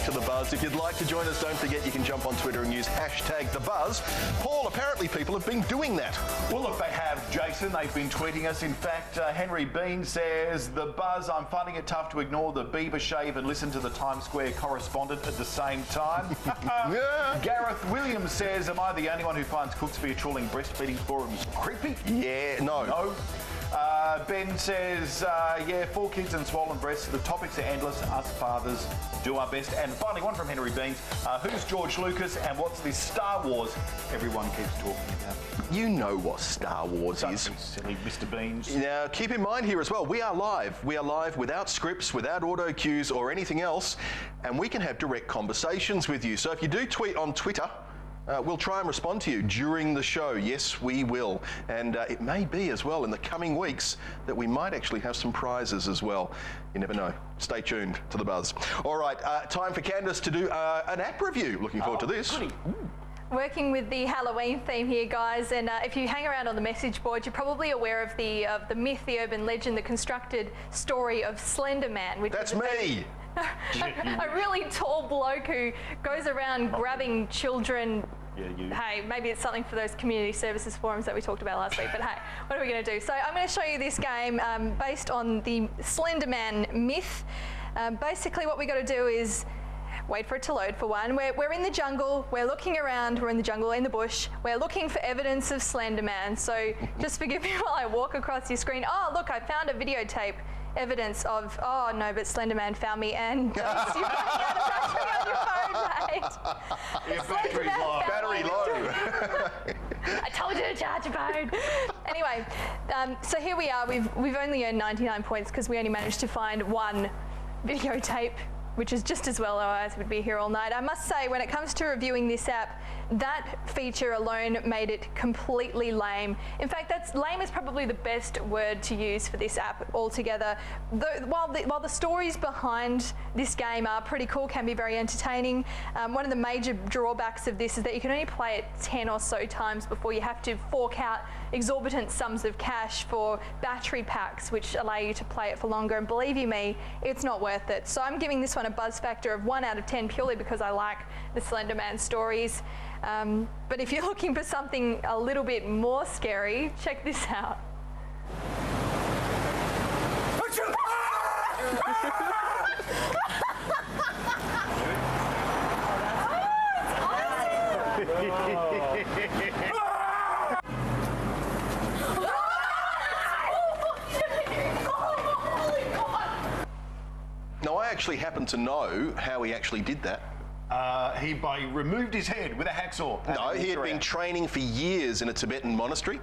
back to The Buzz. If you'd like to join us, don't forget you can jump on Twitter and use hashtag #TheBuzz. Paul, apparently people have been doing that. Well, look, they have, Jason. They've been tweeting us. In fact, Henry Bean says, The Buzz, I'm finding it tough to ignore the Bieber shave and listen to the Times Square correspondent at the same time. Yeah. Gareth Williams says, am I the only one who finds Cooks via trawling breastfeeding forums creepy? Yeah, no. No. Ben says, yeah, 4 kids and swollen breasts. The topics are endless. Us fathers do our best. And finally, one from Henry Beans. Who's George Lucas and what's this Star Wars everyone keeps talking about? You know what Star Wars is. Don't be silly, Mr. Beans. Now, keep in mind here as well, we are live. We are live without scripts, without auto cues or anything else, and we can have direct conversations with you. So if you do tweet on Twitter, we'll try and respond to you during the show. Yes, we will. And it may be as well in the coming weeks that we might actually have some prizes as well. You never know. Stay tuned to The Buzz. All right, time for Candice to do an app review. Looking forward to this. Working with the Halloween theme here, guys, and if you hang around on the message board, you're probably aware of the myth, the urban legend, the constructed story of Slender Man. Which That's is me! a really tall bloke who goes around grabbing children. Yeah, you. Hey, maybe it's something for those community services forums that we talked about last week, but hey, what are we going to do? So I'm going to show you this game based on the Slender Man myth. Basically what we got to do is wait for it to load for one. We're in the jungle, we're looking around, we're in the jungle, in the bush, we're looking for evidence of Slender Man. So just forgive me while I walk across your screen. Oh, look, I found a videotape. Evidence of, oh no, but Slender Man found me and you're running out of battery on your phone, mate. Your battery's low. Battery low. I told you to charge your phone. Anyway, so here we are. We've only earned 99 points because we only managed to find one videotape, which is just as well, otherwise we'd be here all night. I must say, when it comes to reviewing this app, that feature alone made it completely lame. In fact, lame is probably the best word to use for this app altogether. While the stories behind this game are pretty cool, can be very entertaining, one of the major drawbacks of this is that you can only play it 10 or so times before you have to fork out exorbitant sums of cash for battery packs, which allow you to play it for longer. And believe you me, it's not worth it. So I'm giving this one a buzz factor of 1 out of 10 purely because I like the Slender Man stories. But if you're looking for something a little bit more scary, check this out. Now, I actually happen to know how he actually did that. He removed his head with a hacksaw. No, he had been training for years in a Tibetan monastery.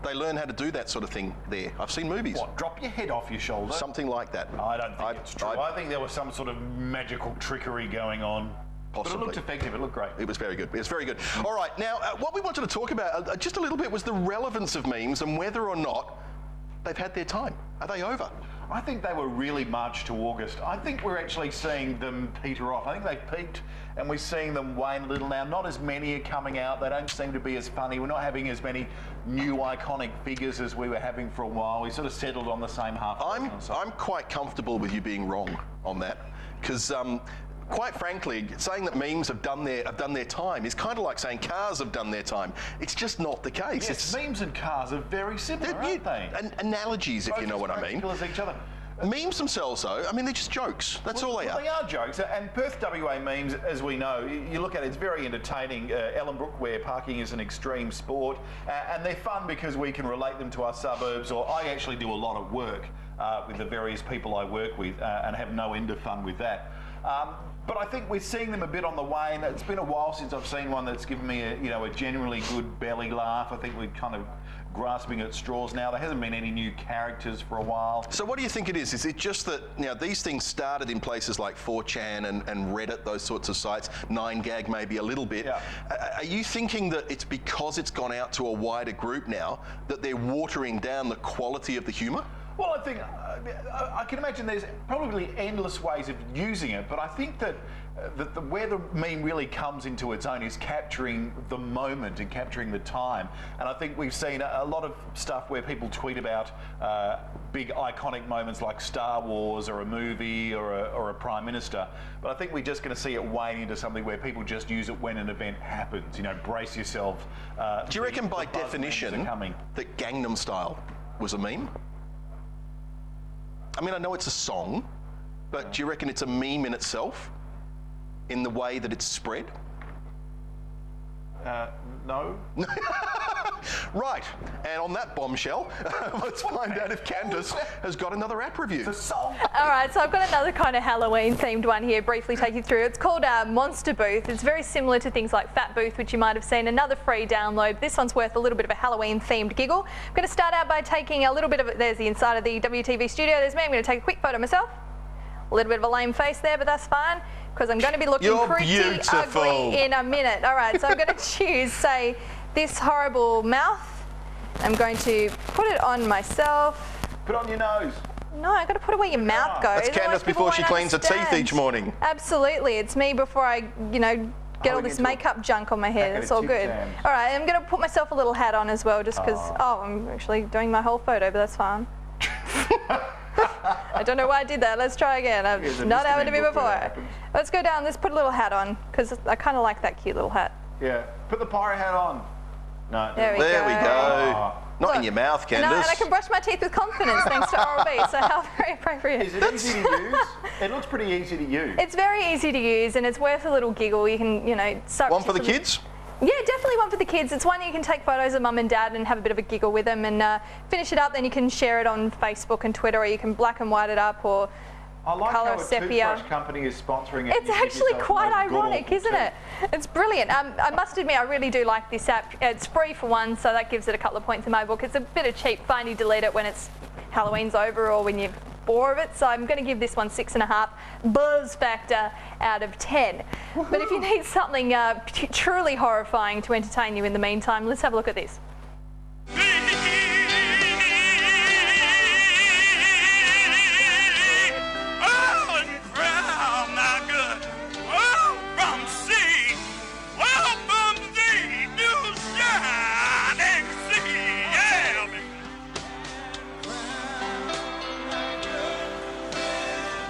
They learn how to do that sort of thing there. I've seen movies. What, drop your head off your shoulder? Something like that. I don't think it's true. I think there was some sort of magical trickery going on. Possibly. But it looked effective, it looked great. It was very good. It was very good. All right, now, what we wanted to talk about just a little bit was the relevance of memes and whether or not they've had their time. Are they over? I think they were really March to August. I think we're actually seeing them peter off. I think they peaked and we're seeing them wane a little now. Not as many are coming out. They don't seem to be as funny. We're not having as many new iconic figures as we were having for a while. We sort of settled on the same half. I'm quite comfortable with you being wrong on that because quite frankly, saying that memes have done their time is kind of like saying cars have done their time. It's just not the case. Yes, memes and cars are very similar, aren't they? Analogies, if you know what I mean. As each other. Memes themselves, though, I mean, they're just jokes. That's all they are. They are jokes. And Perth WA memes, as we know, you look at it, it's very entertaining. Ellenbrook, where parking is an extreme sport. And they're fun because we can relate them to our suburbs, or I actually do a lot of work with the various people I work with and have no end of fun with that. But I think we're seeing them a bit on the wane. It's been a while since I've seen one that's given me a genuinely good belly laugh. I think we're kind of grasping at straws now. There hasn't been any new characters for a while. So what do you think it is? Is it just that these things started in places like 4chan and Reddit, those sorts of sites, 9gag maybe a little bit. Yeah. Are you thinking that it's because it's gone out to a wider group now that they're watering down the quality of the humour? Well, I think I can imagine there's probably endless ways of using it, but I think that where the meme really comes into its own is capturing the moment and capturing the time. And I think we've seen a lot of stuff where people tweet about big iconic moments like Star Wars or a movie or a Prime Minister. But I think we're just going to see it wane into something where people just use it when an event happens. You know, brace yourself. Do you reckon by definition that Gangnam Style was a meme? I mean, I know it's a song, but do you reckon it's a meme in itself? In the way that it's spread? No. Right, and on that bombshell, let's find out if Candace has got another app review. It's a song. All right, so I've got another kind of Halloween-themed one here, briefly take you through. It's called Monster Booth. It's very similar to things like Fat Booth, which you might have seen. Another free download. This one's worth a little bit of a Halloween-themed giggle. I'm going to start out by taking a little bit of it. There's the inside of the WTV studio. There's me. I'm going to take a quick photo of myself. A little bit of a lame face there, but that's fine, because I'm going to be looking pretty ugly in a minute. All right, so I'm going to choose, say, this horrible mouth. I'm going to put it on myself. Put it on your nose. No, I've got to put it where your mouth goes. That's Candace before she cleans her teeth each morning. Absolutely. It's me before I, you know, get all this makeup junk on my hair. That's all good. All right, I'm going to put myself a little hat on as well, just because, I'm actually doing my whole photo, but that's fine. I don't know why I did that. Let's try again. I've not happened to me before. Let's go down. Let's put a little hat on, because I kind of like that cute little hat. Yeah. Put the pirate hat on. No. There we go. Oh. Not in your mouth, Candace. And I can brush my teeth with confidence thanks to Oral-B, so how very appropriate. Is it easy to use? It looks pretty easy to use. It's very easy to use, and it's worth a little giggle. You can, you know, start one for the kids? Yeah, definitely one for the kids. It's one you can take photos of mum and dad and have a bit of a giggle with them and finish it up. Then you can share it on Facebook and Twitter, or you can black and white it up, or I like colour how a sepia. toothbrush company is sponsoring it. It's actually quite ironic, isn't it? It's brilliant. I must admit, I really do like this app. It's free for one, so that gives it a couple of points in my book. It's a bit of cheap fun. You delete it when it's Halloween's over or when you're bored of it. So I'm going to give this one 6.5 buzz factor out of 10. But if you need something truly horrifying to entertain you in the meantime, let's have a look at this.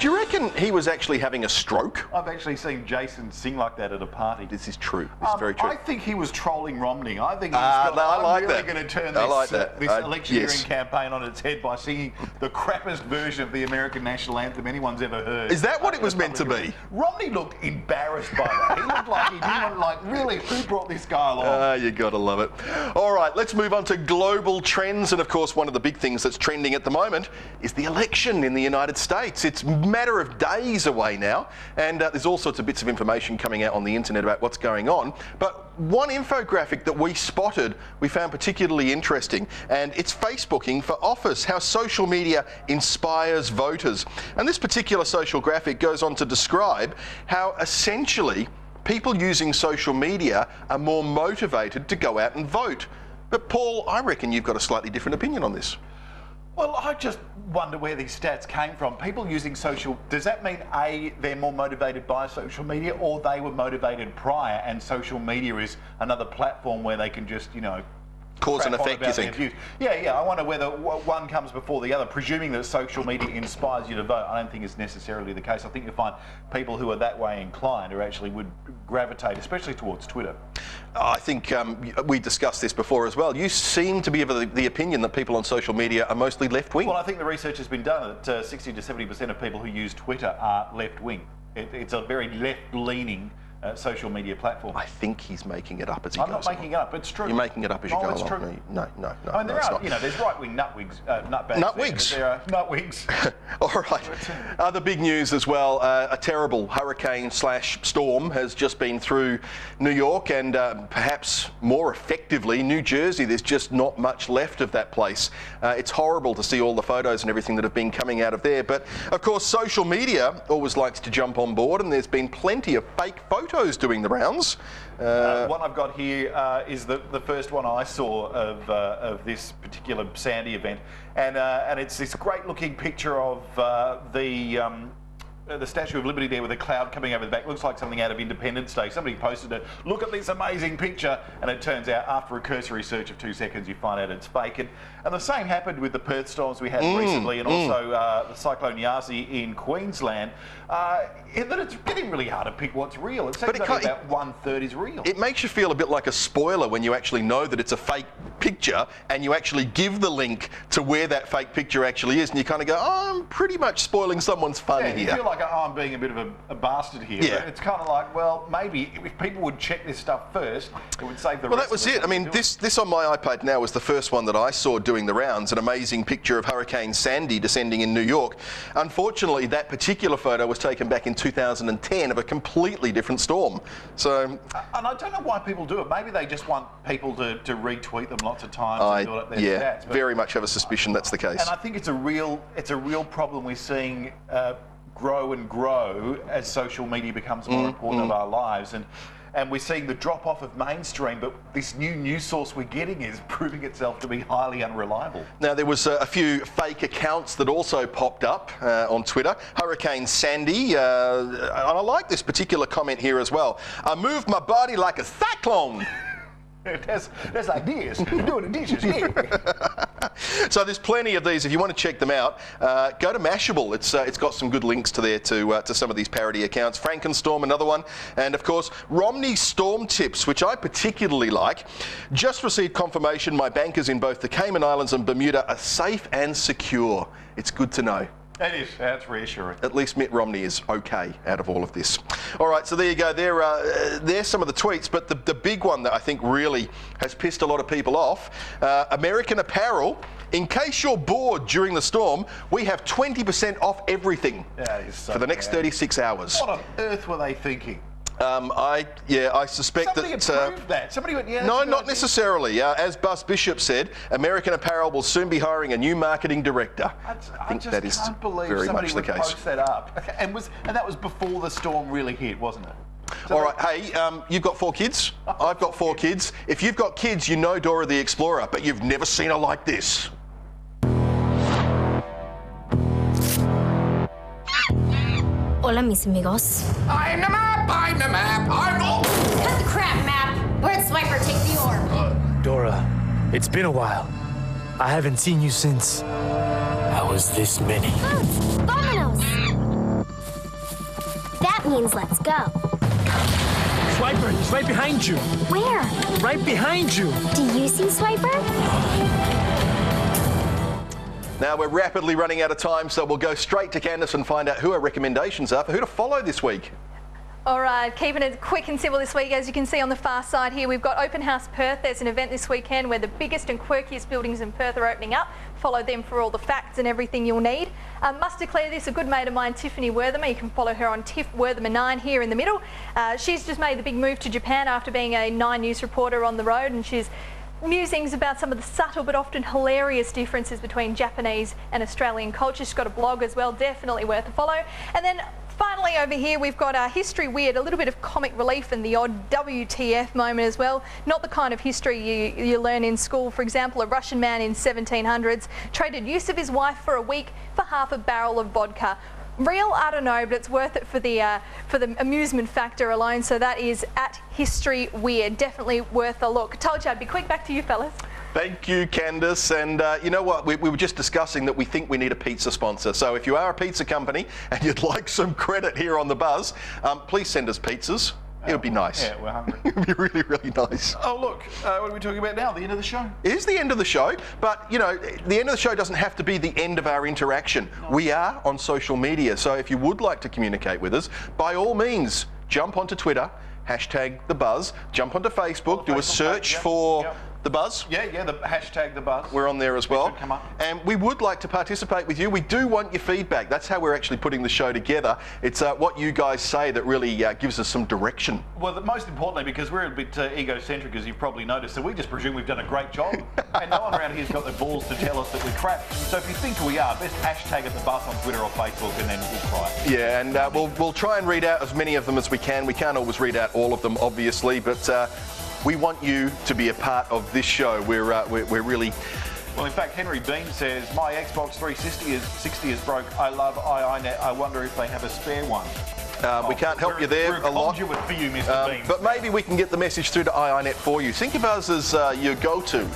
Do you reckon he was actually having a stroke? I've actually seen Jason sing like that at a party. This is true. This is very true. I think he was trolling Romney. I think I'm really going to turn this electioneering campaign on its head by singing the crappiest version of the American national anthem anyone's ever heard. Is that what it was meant to be? Romney looked embarrassed by that. He looked like he didn't really, who brought this guy along? You got to love it. All right, let's move on to global trends. And of course, one of the big things that's trending at the moment is the election in the United States. It's matter of days away now, and there's all sorts of bits of information coming out on the internet about what's going on. But one infographic that we spotted, we found particularly interesting, and it's Facebooking for office, how social media inspires voters. And this particular social graphic goes on to describe how essentially people using social media are more motivated to go out and vote. But Paul, I reckon you've got a slightly different opinion on this. Well, I just wonder where these stats came from. People using social, does that mean A, they're more motivated by social media, or they were motivated prior and social media is another platform where they can just, you know, cause and effect, you think? Yeah, I wonder whether one comes before the other. Presuming that social media inspires you to vote, I don't think it's necessarily the case. I think you'll find people who are that way inclined or actually would gravitate, especially towards Twitter. I think we discussed this before as well. You seem to be of the opinion that people on social media are mostly left-wing. Well, I think the research has been done that 60 to 70% of people who use Twitter are left-wing. It's a very left-leaning social media platform. I think he's making it up as he goes. I'm not making it up. It's true. You're making it up as you go along. True. No. I mean, there are, you know, there's right-wing nutwigs, nutbags. Nutwigs. There are nutwigs. All right. Other big news as well. A terrible hurricane/storm has just been through New York and perhaps more effectively New Jersey. There's just not much left of that place. It's horrible to see all the photos and everything that have been coming out of there. But of course, social media always likes to jump on board, and there's been plenty of fake photos photos doing the rounds. One I've got here is the first one I saw of this particular Sandy event, and it's this great-looking picture of the Statue of Liberty there with a cloud coming over the back. Looks like something out of Independence Day. Somebody posted it. Look at this amazing picture. And it turns out after a cursory search of 2 seconds, you find out it's fake. And the same happened with the Perth storms we had recently, and also the Cyclone Yasi in Queensland. In that it's getting really hard to pick what's real. It seems like about 1/3 is real. It makes you feel a bit like a spoiler when you actually know that it's a fake picture and you actually give the link to where that fake picture actually is, and you kind of go, oh, I'm pretty much spoiling someone's fun here. You feel like, oh, I'm being a bit of a bastard here. Yeah. But it's kind of like, well, maybe if people would check this stuff first, it would save the Well, rest that was of it. I mean, this on my iPad now was the first one that I saw doing the rounds, an amazing picture of Hurricane Sandy descending in New York. Unfortunately, that particular photo was taken back in 2010 of a completely different storm. So, and I don't know why people do it. Maybe they just want people to retweet them lots of times and build up their stats. But very much have a suspicion that's the case. And I think it's a real problem we're seeing grow and grow as social media becomes more important of our lives. And we're seeing the drop-off of mainstream, but this new news source we're getting is proving itself to be highly unreliable. Now, there was a few fake accounts that also popped up on Twitter. Hurricane Sandy, and I like this particular comment here as well. I moved my body like a cyclone. That's like this, doing the dishes, yeah. So there's plenty of these. If you want to check them out, go to Mashable. It's got some good links to there to some of these parody accounts. Frankenstorm, another one. And of course, Romney Storm Tips, which I particularly like. Just received confirmation my bankers in both the Cayman Islands and Bermuda are safe and secure. It's good to know. It is. That's reassuring. At least Mitt Romney is okay out of all of this. All right, so there you go. There's some of the tweets, but the big one that I think really has pissed a lot of people off, American Apparel, in case you're bored during the storm, we have 20% off everything for the next 36 hours. What on earth were they thinking? I suspect Somebody approved that. Somebody went, yeah. No, not necessarily. As Buzz Bishop said, American Apparel will soon be hiring a new marketing director. I just can't believe very somebody much the would case. post that up. And that was before the storm really hit, wasn't it? So all right, hey, you've got 4 kids. I've got 4 kids. If you've got kids, you know Dora the Explorer, but you've never seen her like this. Hola, mis amigos. I'm the map, I'm the map, I'm the... Cut the crap, map. Where'd Swiper take the orb? Dora, it's been a while. I haven't seen you since I was this many. Buzz, Dominoes. That means let's go. Swiper, he's right behind you. Where? Right behind you. Do you see Swiper? Now, we're rapidly running out of time, so we'll go straight to Candice and find out who our recommendations are for who to follow this week. All right, keeping it quick and simple this week. As you can see on the far side here, we've got Open House Perth. There's an event this weekend where the biggest and quirkiest buildings in Perth are opening up. Follow them for all the facts and everything you'll need. Must declare this, a good mate of mine, Tiffany Worthimer. You can follow her on Tiff Worthimer9 here in the middle. She's just made the big move to Japan after being a 9 News reporter on the road, and she's musings about some of the subtle but often hilarious differences between Japanese and Australian culture. She's got a blog as well, definitely worth a follow. And then finally over here we've got History Weird, a little bit of comic relief and the odd WTF moment as well. Not the kind of history you learn in school. For example, a Russian man in 1700s traded use of his wife for a week for half a barrel of vodka. Real? I don't know, but it's worth it for the amusement factor alone. So that is at History Weird. Definitely worth a look. Told you I'd be quick. Back to you, fellas. Thank you, Candice. And you know what? We were just discussing that we think we need a pizza sponsor. So if you are a pizza company and you'd like some credit here on The Buzz, please send us pizzas. It would be nice. Yeah, we're hungry. It would be really, really nice. Oh, look, what are we talking about now? The end of the show? It is the end of the show, but, you know, the end of the show doesn't have to be the end of our interaction. We are on social media, so if you would like to communicate with us, by all means, jump onto Twitter, #TheBuzz, jump onto Facebook, do a search for The Buzz. Yeah, the hashtag the buzz. We're on there as well. should come up. And we would like to participate with you. We do want your feedback. That's how we're actually putting the show together. It's what you guys say that really gives us some direction. Well, most importantly, because we're a bit egocentric, as you've probably noticed, so we just presume we've done a great job. And no one around here's got the balls to tell us that we're crap. So if you think we are, best hashtag at the buzz on Twitter or Facebook, and then we'll cry. Yeah, and we'll try and read out as many of them as we can. We can't always read out all of them, obviously, but we want you to be a part of this show. We're really... Well, in fact, Henry Bean says, my Xbox 360 is broke. I love iiNet. I wonder if they have a spare one. We can't help you there we're a lot. Conduit for you, Mr. Bean. But maybe we can get the message through to iiNet for you. Think of us as your go-to.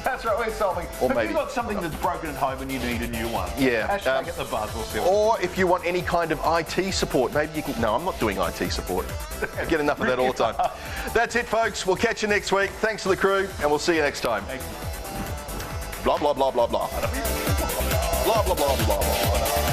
That's right, we're solving. Or Have maybe- you got something that's broken at home and you need a new one? Yeah. Hashtag at the buzz, we'll see. Or if you want any kind of IT support, maybe you can... No, I'm not doing IT support. I get enough of that all the time. That's it, folks. We'll catch you next week. Thanks to the crew, and we'll see you next time. Thank you. Blah, blah, blah, blah, blah. Blah, blah, blah, blah, blah.